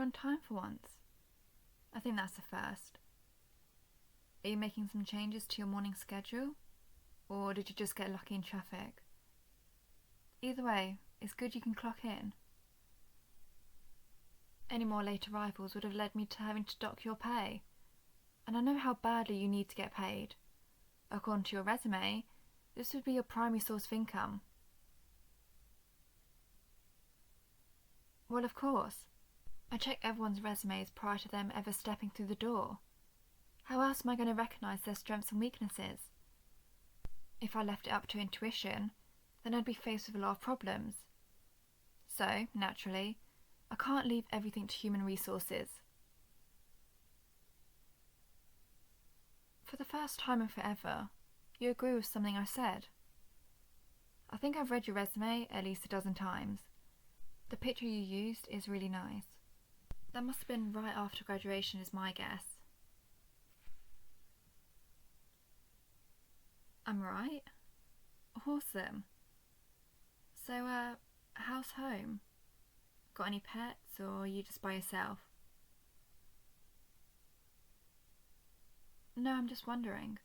on time for once. I think that's the first. Are you making some changes to your morning schedule? Or did you just get lucky in traffic? Either way, it's good you can clock in. Any more late arrivals would have led me to having to dock your pay. And I know how badly you need to get paid. According to your resume, this would be your primary source of income. Well, of course. I check everyone's resumes prior to them ever stepping through the door. How else am I going to recognise their strengths and weaknesses? If I left it up to intuition, then I'd be faced with a lot of problems. So, naturally, I can't leave everything to human resources. For the first time in forever, you agree with something I said. I think I've read your resume at least a dozen times. The picture you used is really nice. That must have been right after graduation is my guess. I'm right? Awesome. So, how's home? Got any pets, or are you just by yourself? No, I'm just wondering.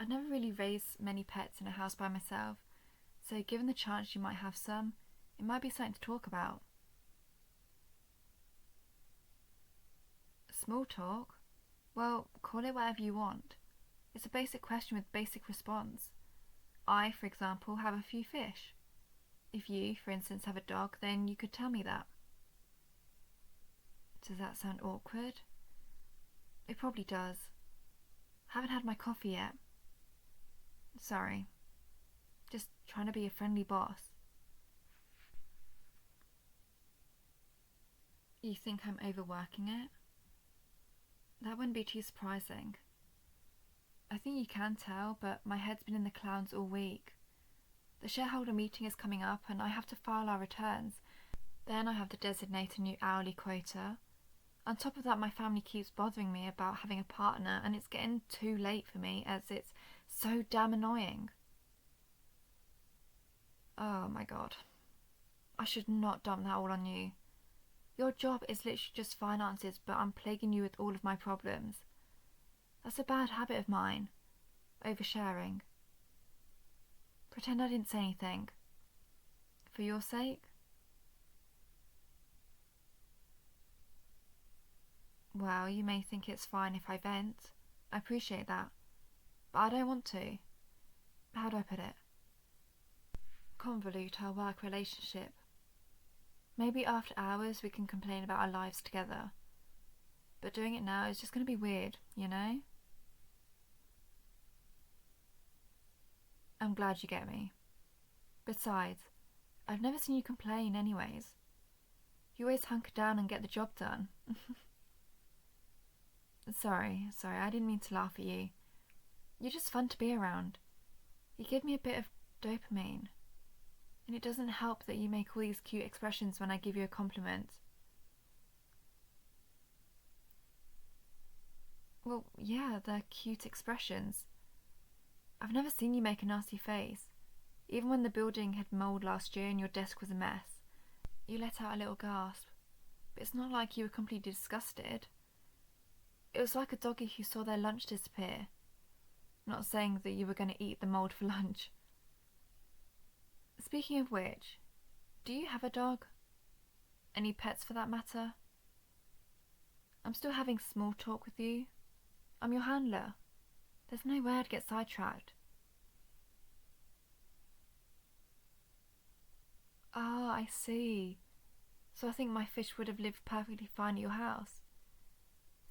I've never really raised many pets in a house by myself, so given the chance you might have some, it might be something to talk about. Small talk? Well, call it whatever you want. It's a basic question with basic response. I, for example, have a few fish. If you, for instance, have a dog, then you could tell me that. Does that sound awkward? It probably does. Haven't had my coffee yet. Sorry. Just trying to be a friendly boss. You think I'm overworking it? That wouldn't be too surprising. I think you can tell, but my head's been in the clouds all week. The shareholder meeting is coming up and I have to file our returns. Then I have to designate a new hourly quota. On top of that, my family keeps bothering me about having a partner, and it's getting too late for me as it's so damn annoying. Oh my god. I should not dump that all on you. Your job is literally just finances, but I'm plaguing you with all of my problems. That's a bad habit of mine. Oversharing. Pretend I didn't say anything. For your sake? Well, you may think it's fine if I vent. I appreciate that. But I don't want to. How do I put it? Convolute our work relationship. Maybe after hours we can complain about our lives together. But doing it now is just going to be weird, you know? I'm glad you get me. Besides, I've never seen you complain anyways. You always hunker down and get the job done. Sorry, I didn't mean to laugh at you. You're just fun to be around. You give me a bit of dopamine. And it doesn't help that you make all these cute expressions when I give you a compliment. Well, yeah, they're cute expressions. I've never seen you make a nasty face. Even when the building had mould last year and your desk was a mess, you let out a little gasp. But it's not like you were completely disgusted. It was like a doggy who saw their lunch disappear. Not saying that you were going to eat the mould for lunch. Speaking of which, do you have a dog? Any pets for that matter? I'm still having small talk with you. I'm your handler. There's no way I'd get sidetracked. Ah, I see. So I think my fish would have lived perfectly fine at your house.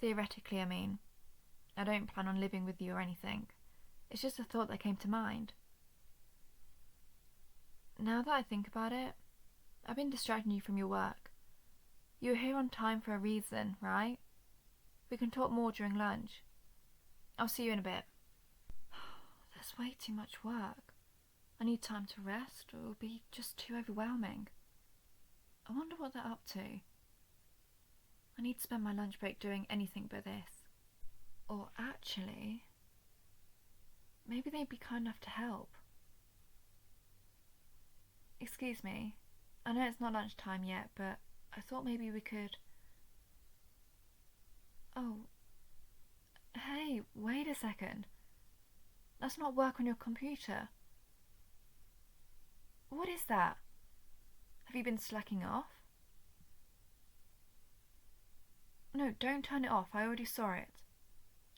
Theoretically, I mean. I don't plan on living with you or anything. It's just a thought that came to mind. Now that I think about it, I've been distracting you from your work. You were here on time for a reason, right? We can talk more during lunch. I'll see you in a bit. There's way too much work. I need time to rest, or it will be just too overwhelming. I wonder what they're up to. I need to spend my lunch break doing anything but this. Or actually, maybe they'd be kind enough to help. Excuse me, I know it's not lunchtime yet, but I thought maybe we could Oh, hey, wait a second. That's not work on your computer. What is that? Have you been slacking off? No, don't turn it off. I already saw it.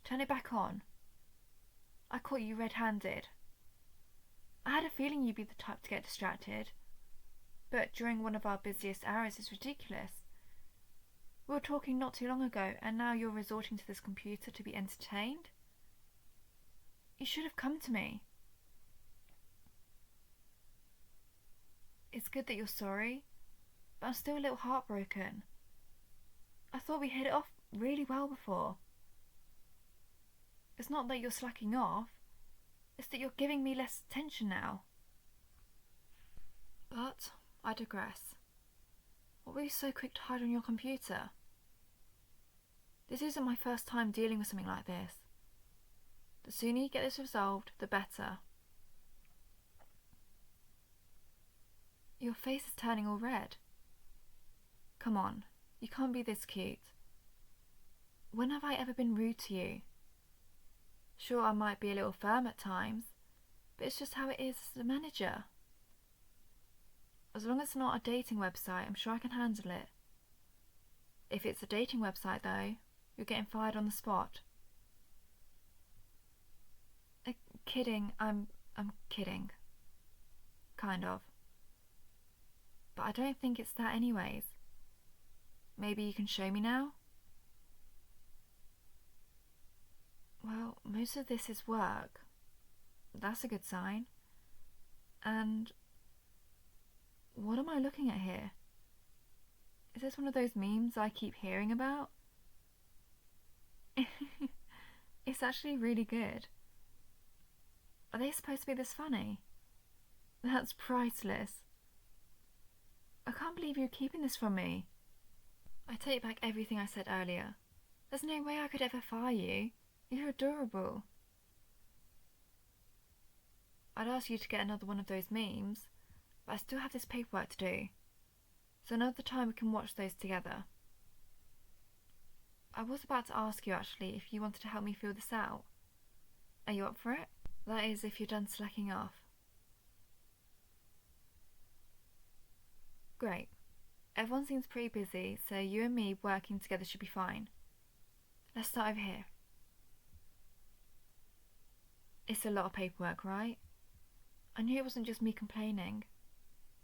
Turn it back on. I caught you red-handed. I had a feeling you'd be the type to get distracted. But during one of our busiest hours is ridiculous. We were talking not too long ago, and now you're resorting to this computer to be entertained? You should have come to me. It's good that you're sorry, but I'm still a little heartbroken. I thought we hit it off really well before. It's not that you're slacking off, it's that you're giving me less attention now. But I digress. What were you so quick to hide on your computer? This isn't my first time dealing with something like this. The sooner you get this resolved, the better. Your face is turning all red. Come on, you can't be this cute. When have I ever been rude to you? Sure, I might be a little firm at times, but it's just how it is as a manager. As long as it's not a dating website, I'm sure I can handle it. If it's a dating website, though, you're getting fired on the spot. Kidding, I'm kidding. Kind of. But I don't think it's that anyways. Maybe you can show me now? Well, most of this is work. That's a good sign. And what am I looking at here? Is this one of those memes I keep hearing about? It's actually really good. Are they supposed to be this funny? That's priceless. I can't believe you're keeping this from me. I take back everything I said earlier. There's no way I could ever fire you. You're adorable. I'd ask you to get another one of those memes, but I still have this paperwork to do. So another time we can watch those together. I was about to ask you actually if you wanted to help me fill this out. Are you up for it? That is, if you're done slacking off. Great. Everyone seems pretty busy, so you and me working together should be fine. Let's start over here. It's a lot of paperwork, right? I knew it wasn't just me complaining.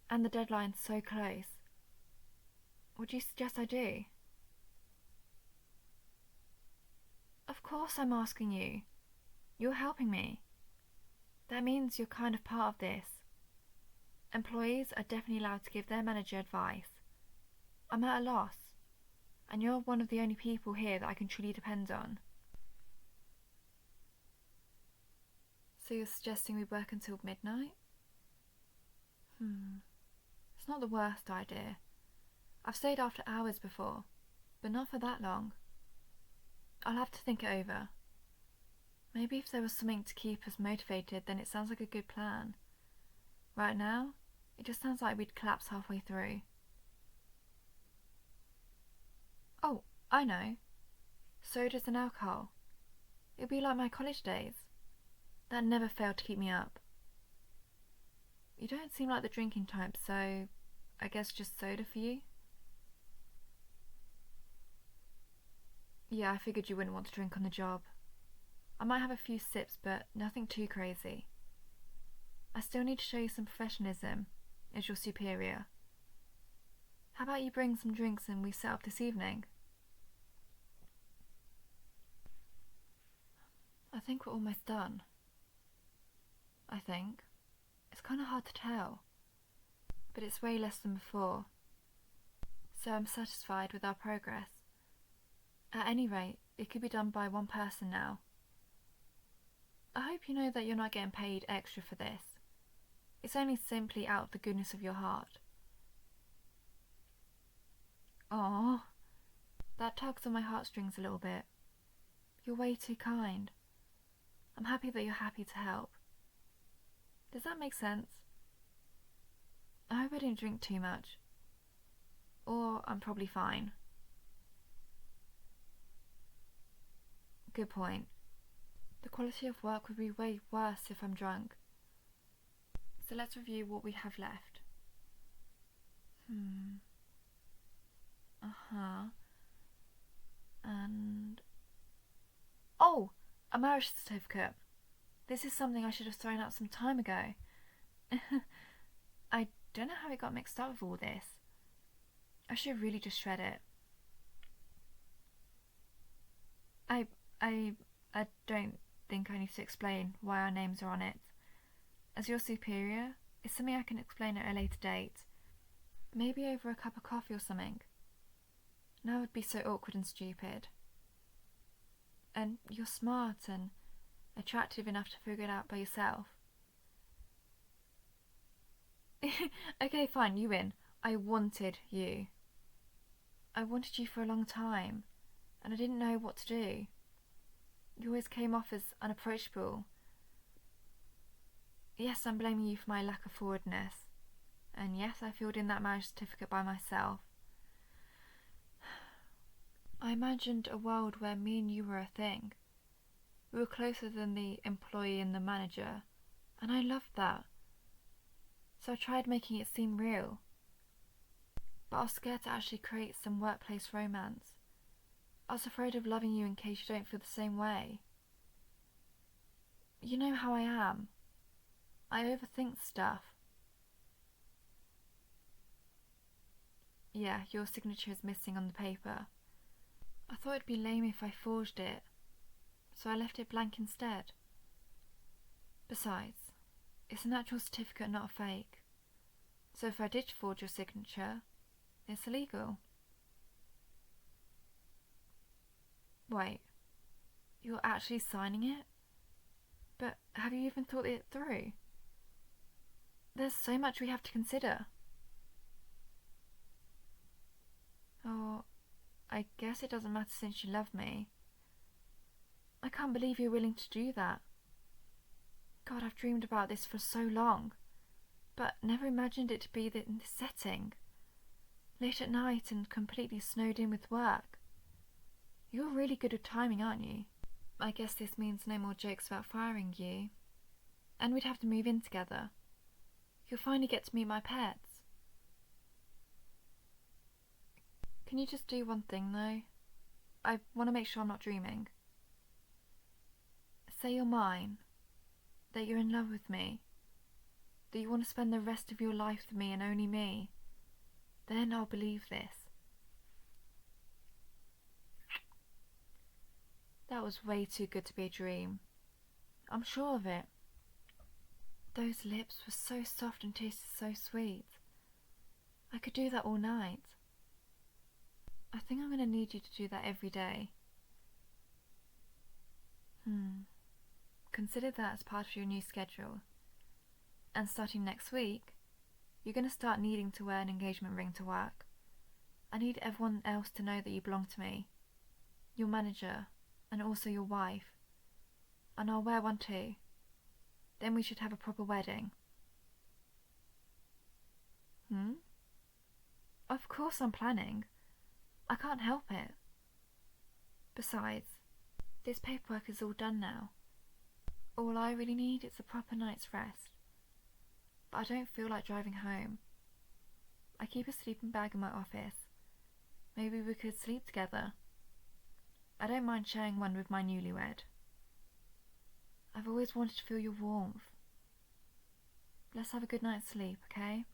And the deadline's so close. What do you suggest I do? Of course I'm asking you. You're helping me. That means you're kind of part of this. Employees are definitely allowed to give their manager advice. I'm at a loss, and you're one of the only people here that I can truly depend on. So you're suggesting we work until midnight? It's not the worst idea. I've stayed after hours before, but not for that long. I'll have to think it over. Maybe if there was something to keep us motivated, then it sounds like a good plan. Right now, it just sounds like we'd collapse halfway through. Oh, I know. Sodas and alcohol. It'd be like my college days. That never failed to keep me up. You don't seem like the drinking type, so I guess just soda for you? Yeah, I figured you wouldn't want to drink on the job. I might have a few sips, but nothing too crazy. I still need to show you some professionalism as your superior. How about you bring some drinks and we set up this evening? I think we're almost done. I think. It's kind of hard to tell, but it's way less than before. So I'm satisfied with our progress. At any rate, it could be done by one person now. I hope you know that you're not getting paid extra for this. It's only simply out of the goodness of your heart. Aww, that tugs on my heartstrings a little bit. You're way too kind. I'm happy that you're happy to help. Does that make sense? I hope I didn't drink too much. Or I'm probably fine. Good point. The quality of work would be way worse if I'm drunk. So let's review what we have left. And... oh! A marriage certificate. This is something I should have thrown out some time ago. I don't know how it got mixed up with all this. I should really just shred it. I don't think I need to explain why our names are on it. As your superior, it's something I can explain at a later date. Maybe over a cup of coffee or something. Now it would be so awkward and stupid. And you're smart and attractive enough to figure it out by yourself. Okay, fine, you win. I wanted you. I wanted you for a long time, and I didn't know what to do. You always came off as unapproachable. Yes, I'm blaming you for my lack of forwardness. And yes, I filled in that marriage certificate by myself. I imagined a world where me and you were a thing. We were closer than the employee and the manager, and I loved that. So I tried making it seem real. But I was scared to actually create some workplace romance. I was afraid of loving you in case you don't feel the same way. You know how I am. I overthink stuff. Yeah, your signature is missing on the paper. I thought it'd be lame if I forged it, so I left it blank instead. Besides, it's an actual certificate, not a fake. So if I did forge your signature, it's illegal. Wait, you're actually signing it? But have you even thought it through? There's so much we have to consider. Oh, I guess it doesn't matter since you love me. I can't believe you're willing to do that. God, I've dreamed about this for so long, but never imagined it to be in this setting. Late at night and completely snowed in with work. You're really good at timing, aren't you? I guess this means no more jokes about firing you. And we'd have to move in together. You'll finally get to meet my pets. Can you just do one thing, though? I want to make sure I'm not dreaming. Say you're mine. That you're in love with me. That you want to spend the rest of your life with me and only me. Then I'll believe this. That was way too good to be a dream. I'm sure of it. Those lips were so soft and tasted so sweet. I could do that all night. I think I'm going to need you to do that every day. Consider that as part of your new schedule. And starting next week, you're going to start needing to wear an engagement ring to work. I need everyone else to know that you belong to me. Your manager, and also your wife. And I'll wear one too. Then we should have a proper wedding. Of course I'm planning. I can't help it. Besides, this paperwork is all done now. All I really need is a proper night's rest. But I don't feel like driving home. I keep a sleeping bag in my office. Maybe we could sleep together. I don't mind sharing one with my newlywed. I've always wanted to feel your warmth. Let's have a good night's sleep, okay?